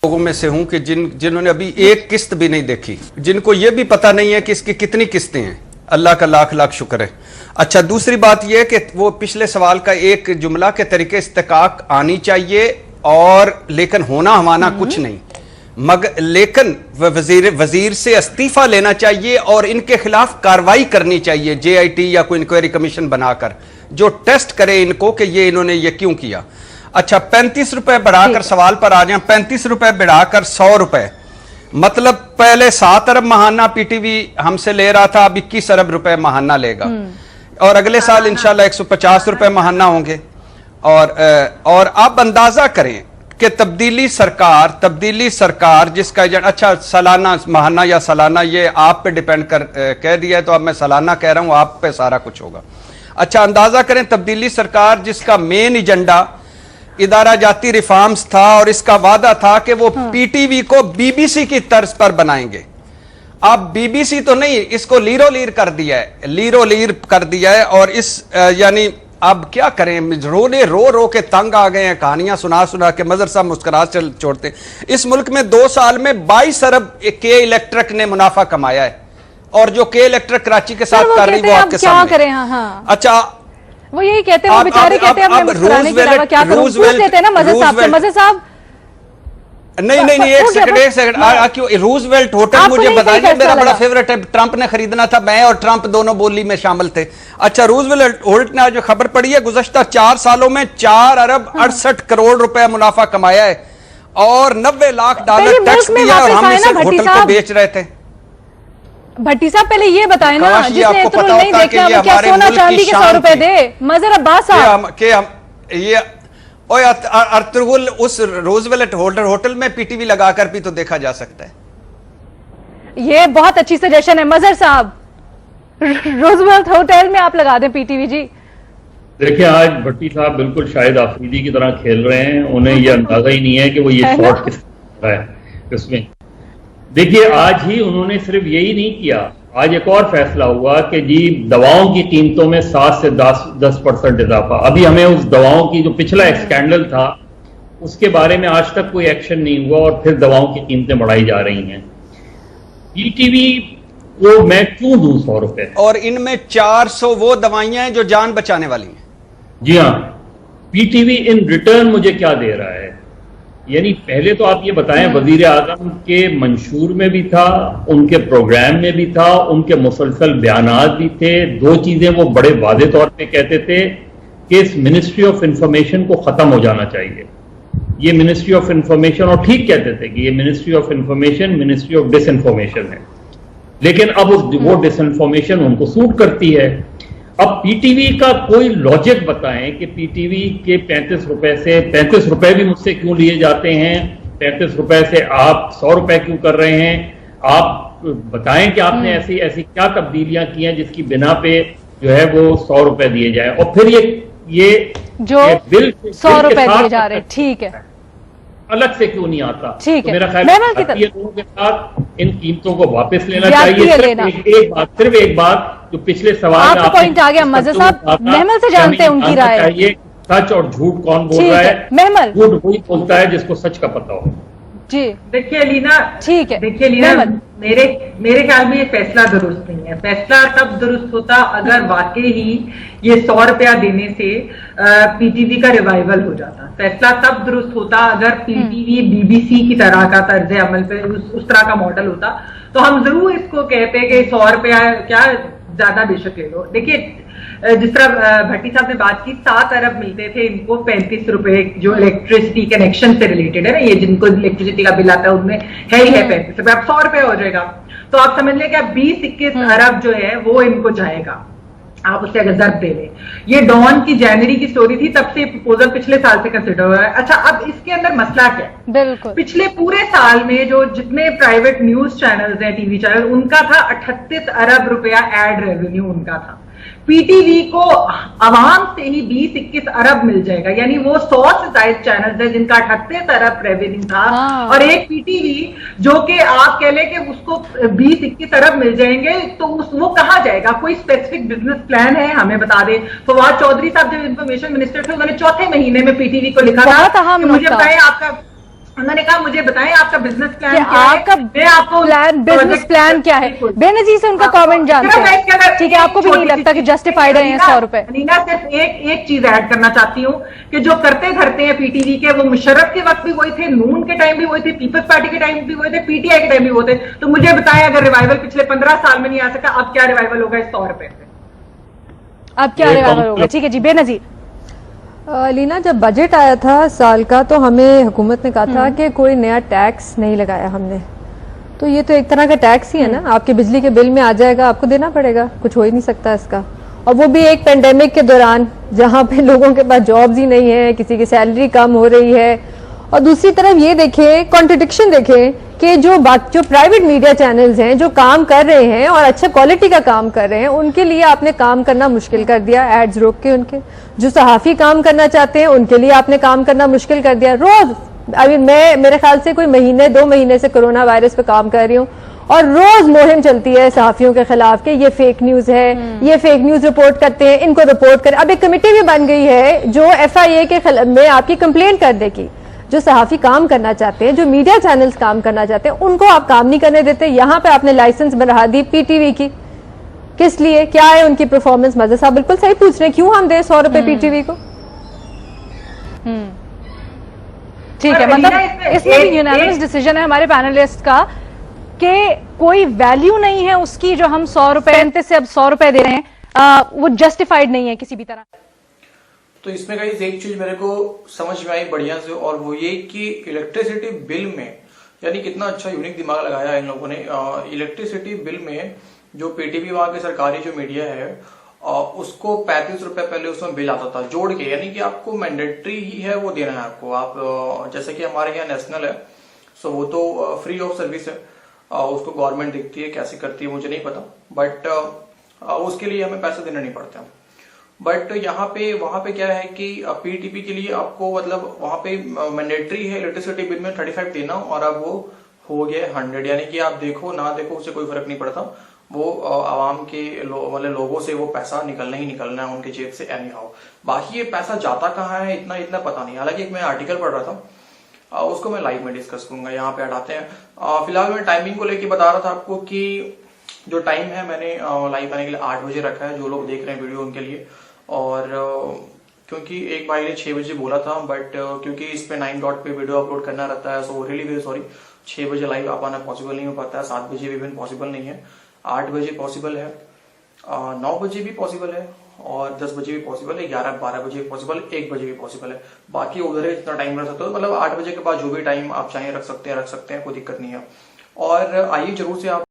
लोगों में से हूं कि जिन्होंने अभी एक किस्त भी नहीं देखी, जिनको ये भी पता नहीं है कि इसकी कितनी किस्तें हैं। अल्लाह का लाख लाख शुक्र है। अच्छा, दूसरी बात यह कि वो पिछले सवाल का एक जुमला के तरीके इस्तेकाक आनी चाहिए, और लेकिन होना हमाना कुछ नहीं, मगर लेकिन वजीर से इस्तीफा लेना चाहिए और इनके खिलाफ कार्रवाई करनी चाहिए, JIT या कोई इंक्वायरी कमीशन बनाकर जो टेस्ट करे इनको कि ये इन्होंने ये क्यों किया। अच्छा, 35 रुपए बढ़ाकर, सवाल पर आ जाए, 35 रुपए बढ़ाकर 100 रुपए, मतलब पहले 7 अरब महाना PTV हमसे ले रहा था, अब 21 अरब रुपए महाना लेगा, और अगले साल इंशाल्लाह 150 रुपए महाना होंगे। और आप अंदाजा करें कि तब्दीली सरकार जिसका एजेंट, अच्छा सालाना महाना या सालाना ये आप पे डिपेंड कह दिया है, तो अब मैं सालाना कह रहा हूं, आप पे सारा कुछ होगा। अच्छा, अंदाजा करें तब्दीली सरकार जिसका मेन एजेंडा इदारा जाती रिफॉर्म्स था, और इसका वादा था कि वो PTV को BBC की तर्ज पर बनाएंगे। अब BBC तो नहीं, इसको लीरो लीर कर दिया है, और इस यानी अब क्या करें, रो के तंग आ गए हैं, कहानियां सुना के। मजहर साहब मुस्कुरा छोड़ते। इस मुल्क में 2 साल में 22 अरब के इलेक्ट्रिक ने मुनाफा कमाया है, और जो के इलेक्ट्रिक कराची के साथ कर रही वो आपके सामने। करें, हाँ। अच्छा, वो यही कहते हैं, वो बेचारे कहते हैं हमें मुस्कुराने के अलावा क्या करूं, पूछ लेते हैं ना मजहर साहब से। मजहर साहब नहीं, एक सेकंड, क्यों रूजवेल्ट होटल मुझे बताइए, मेरा बड़ा फेवरेट है, ट्रंप ने खरीदना था, मैं और ट्रंप दोनों बोली में शामिल थे। अच्छा, रूजवेल्ट होटल ने आज जो खबर पड़ी है, गुज़श्ता 4 सालों में 4 अरब 68 करोड़ रुपए मुनाफा कमाया है, और 90 लाख डॉलर टैक्स दिया, और हम इस होटल को बेच रहे थे। भट्टी साहब पहले ये बताएं ना, जिसने इतना नहीं देखा वो क्या सोना चांदी के 100 रुपए दे। मजहर अब्बास साहब, ये अर्तुगरुल उस रोजवेल्ट होटल में PTV लगाकर भी तो देखा जा सकता है। ये बहुत अच्छी सजेशन है मजहर साहब, रोजवेल्ट होटल में आप लगा दें PTV जी। देखिए, आज भट्टी साहब बिल्कुल शाहिद आफरीदी की तरह खेल रहे हैं, उन्हें ये अंदाजा ही नहीं है कि वो ये शॉट किस है इसमें। देखिए, आज ही उन्होंने सिर्फ यही नहीं किया, आज एक और फैसला हुआ कि जी दवाओं की कीमतों में 7 से 10% इजाफा। अभी हमें उस दवाओं की जो पिछला एक स्कैंडल था उसके बारे में आज तक कोई एक्शन नहीं हुआ, और फिर दवाओं की कीमतें बढ़ाई जा रही हैं। PTV को मैं क्यों दूं 100 रुपए, और इनमें 400 वो दवाइयां हैं जो जान बचाने वाली हैं। जी हाँ, PTV इन रिटर्न मुझे क्या दे रहा है? यानी पहले तो आप ये बताएं, वजीर आजम के मंशूर में भी था, उनके प्रोग्राम में भी था, उनके मुसलसल बयानात भी थे। 2 चीजें वो बड़े वादे तौर पे कहते थे कि इस मिनिस्ट्री ऑफ इंफॉर्मेशन को खत्म हो जाना चाहिए। ये मिनिस्ट्री ऑफ इंफॉर्मेशन, और ठीक कहते थे कि ये ministry of information ministry of disinformation है, लेकिन अब वो डिसइंफॉर्मेशन उनको सूट करती है। अब PTV का कोई लॉजिक बताएं कि PTV के 35 रुपए से 35 रुपए भी मुझसे क्यों लिए जाते हैं, 35 रुपए से आप 100 रुपए क्यों कर रहे हैं? आप बताएं कि आपने ऐसी क्या तब्दीलियां की हैं जिसकी बिना पे जो है वो 100 रुपए दिए जाए, और फिर ये जो बिल 100 रुपए दिए जा रहे, ठीक है, अलग से क्यों नहीं आता? ठीक है, मेरा ख्याल है लोगों के साथ इन कीमतों को वापस लेना चाहिए। सिर्फ एक बात जो पिछले सवाल में पॉइंट आ गया, मजहर साहब महमल से जानते हैं उनकी राय। चाहिए सच और झूठ कौन बोल रहा है? महमल, झूठ वही बोलता है जिसको सच का पता हो। जी देखिए लीना, ठीक है, देखिए लीना, मेरे ख्याल में ये फैसला दुरुस्त नहीं है। फैसला तब दुरुस्त होता अगर वाकई ही ये 100 रुपया देने से PTV का रिवाइवल हो जाता। फैसला तब दुरुस्त होता अगर PTV BBC की तरह का तर्ज अमल पे उस तरह का मॉडल होता, तो हम जरूर इसको कहते कि 100 रुपया क्या ज्यादा बेशक ले लो। देखिए, जिस तरह भट्टी साहब ने बात की, 7 अरब मिलते थे इनको, 35 रुपए जो इलेक्ट्रिसिटी कनेक्शन से रिलेटेड है ना, ये जिनको इलेक्ट्रिसिटी का बिल आता है उनमें है ही है 35 रुपए, अब 100 रुपए हो जाएगा, तो आप समझ लें कि 20-21 अरब जो है वो इनको जाएगा, आप उससे अगर जर्ब दे लें। ये डॉन की जनवरी की स्टोरी थी, तब से प्रपोजल पिछले साल से कंसिडर हुआ है। अच्छा, अब इसके अंदर मसला क्या है? बिल्कुल, पिछले पूरे साल में जो जितने प्राइवेट न्यूज चैनल्स हैं, TV चैनल, उनका था 38 अरब रुपया एड रेवेन्यू उनका था। PTV को आवाम से ही 20-21 अरब मिल जाएगा, यानी वो 100 से ज्यादा चैनल है जिनका 38 अरब रेवेन्यू था, और एक PTV जो कि आप कह लें कि उसको 20-21 अरब मिल जाएंगे, तो वो कहां जाएगा? कोई स्पेसिफिक बिजनेस प्लान है? हमें बता दें। फवाद चौधरी साहब जब इंफॉर्मेशन मिनिस्टर थे, उन्होंने 4थे महीने में PTV को लिखा था कि मुझे बताएं आपका उन्होंने कहा मुझे बताएं आपका बिजनेस प्लान क्या आपका है, मैं आपको बिजनेस प्लान क्या है। बेनजीर से उनका कमेंट जानते हैं, ठीक है, आपको भी नहीं लगता कि जस्टिफाइड है 100 रुपए? अनीना, सिर्फ एक चीज ऐड करना चाहती हूँ कि जो करते धरते हैं पीटीवी के, वो मुशर्रफ के वक्त भी वही थे, नून के टाइम भी वही थे, पीपल्स पार्टी के टाइम भी वही थे, पीटीआई के टाइम भी वो थे। तो मुझे बताएं, अगर रिवाइवल पिछले 15 साल में नहीं आ सका, अब क्या रिवाइवल होगा इस 100 रुपए से? अब क्या रिवाइवल होगा? ठीक है जी, बेनजीर। लीना, जब बजट आया था साल का तो हमें हुकूमत ने कहा था कि कोई नया टैक्स नहीं लगाया हमने, तो ये तो एक तरह का टैक्स ही है ना, आपके बिजली के बिल में आ जाएगा, आपको देना पड़ेगा, कुछ हो ही नहीं सकता इसका। और वो भी एक पेंडेमिक के दौरान जहां पे लोगों के पास जॉब्स ही नहीं है, किसी की सैलरी कम हो रही है। और दूसरी तरफ ये देखें, कॉन्ट्रडिक्शन देखें कि जो प्राइवेट मीडिया चैनल्स हैं जो काम कर रहे हैं और अच्छा क्वालिटी का काम कर रहे हैं, उनके लिए आपने काम करना मुश्किल कर दिया, एड्स रोक के। उनके जो सहाफी काम करना चाहते हैं उनके लिए आपने काम करना मुश्किल कर दिया। रोज मैं मेरे ख्याल से कोई महीने 2 महीने से कोरोना वायरस पे काम कर रही हूँ और रोज मुहिम चलती है सहाफियों के खिलाफ कि ये फेक न्यूज है, ये फेक न्यूज रिपोर्ट करते हैं, इनको रिपोर्ट करें। अब एक कमेटी भी बन गई है जो FIA के खिलाफ में आपकी कंप्लेंट कर देगी। जो सहाफी काम करना चाहते हैं, जो मीडिया चैनल्स काम करना चाहते हैं, उनको आप काम नहीं करने देते। यहाँ पे आपने लाइसेंस बढ़ा दी PTV की, किस लिए? क्या है उनकी परफॉर्मेंस? मज़र साहब बिल्कुल सही पूछ रहे हैं, क्यों हम दे 100 रुपए PTV को? ठीक है, मतलब इसमें भी यूनानिमस डिसीजन है हमारे पैनलिस्ट का कि कोई वैल्यू नहीं है उसकी जो हम 100 रुपए से अब 100 रुपए दे रहे हैं, वो जस्टिफाइड नहीं है किसी भी तरह। तो इसमें गाइस एक चीज मेरे को समझ में आई बढ़िया से, और वो ये कि इलेक्ट्रिसिटी बिल में, यानी कितना अच्छा यूनिक दिमाग लगाया इन लोगों ने। इलेक्ट्रिसिटी बिल में जो PTV वहां के सरकारी जो मीडिया है उसको 35 रुपए पहले उसमें बिल आता था जोड़ के, यानी कि आपको मैंडेटरी ही है वो देना है आपको। आप जैसे कि हमारे यहाँ नेशनल है, सो वो तो फ्री ऑफ सर्विस है, उसको गवर्नमेंट देखती है, कैसे करती है मुझे नहीं पता, बट उसके लिए हमें पैसे देने नहीं पड़ते। बट यहाँ पे वहां पे क्या है कि PTV के लिए आपको मतलब वहां पे मैंडेटरी है इलेक्ट्रिसिटी बिल में 35 देना, और अब वो हो गया 100, यानी कि आप देखो ना देखो उससे कोई फर्क नहीं पड़ता, वो आवाम के मतलब लोगों से वो पैसा निकलना ही निकलना है उनके जेब से एनी हाउ। बाकी ये पैसा जाता कहाँ है इतना पता नहीं। हालांकि एक मैं आर्टिकल पढ़ रहा था, उसको मैं लाइव में डिस्कस करूंगा, यहाँ पे हटाते हैं। फिलहाल मैं टाइमिंग को लेकर बता रहा था आपको कि जो टाइम है मैंने लाइव आने के लिए 8 बजे रखा है, जो लोग देख रहे हैं वीडियो उनके लिए। और क्योंकि एक भाई ने 6 बजे बोला था, बट क्योंकि इस पे 9 डॉट पे वीडियो अपलोड करना रहता है, सो रियली वेरी सॉरी, 6 बजे लाइव आ पाना पॉसिबल नहीं हो पाता है, 7 बजे भी इवन पॉसिबल नहीं है, 8 बजे पॉसिबल है, 9 बजे भी पॉसिबल है, और 10 बजे भी पॉसिबल है, 11-12 बजे भी पॉसिबल है, 1 बजे भी पॉसिबल है। बाकी उधर है जितना टाइम रख सकते हो, मतलब 8 बजे के बाद जो भी टाइम आप चाहें रख सकते हैं, कोई दिक्कत नहीं है। और आइए जरूर से आप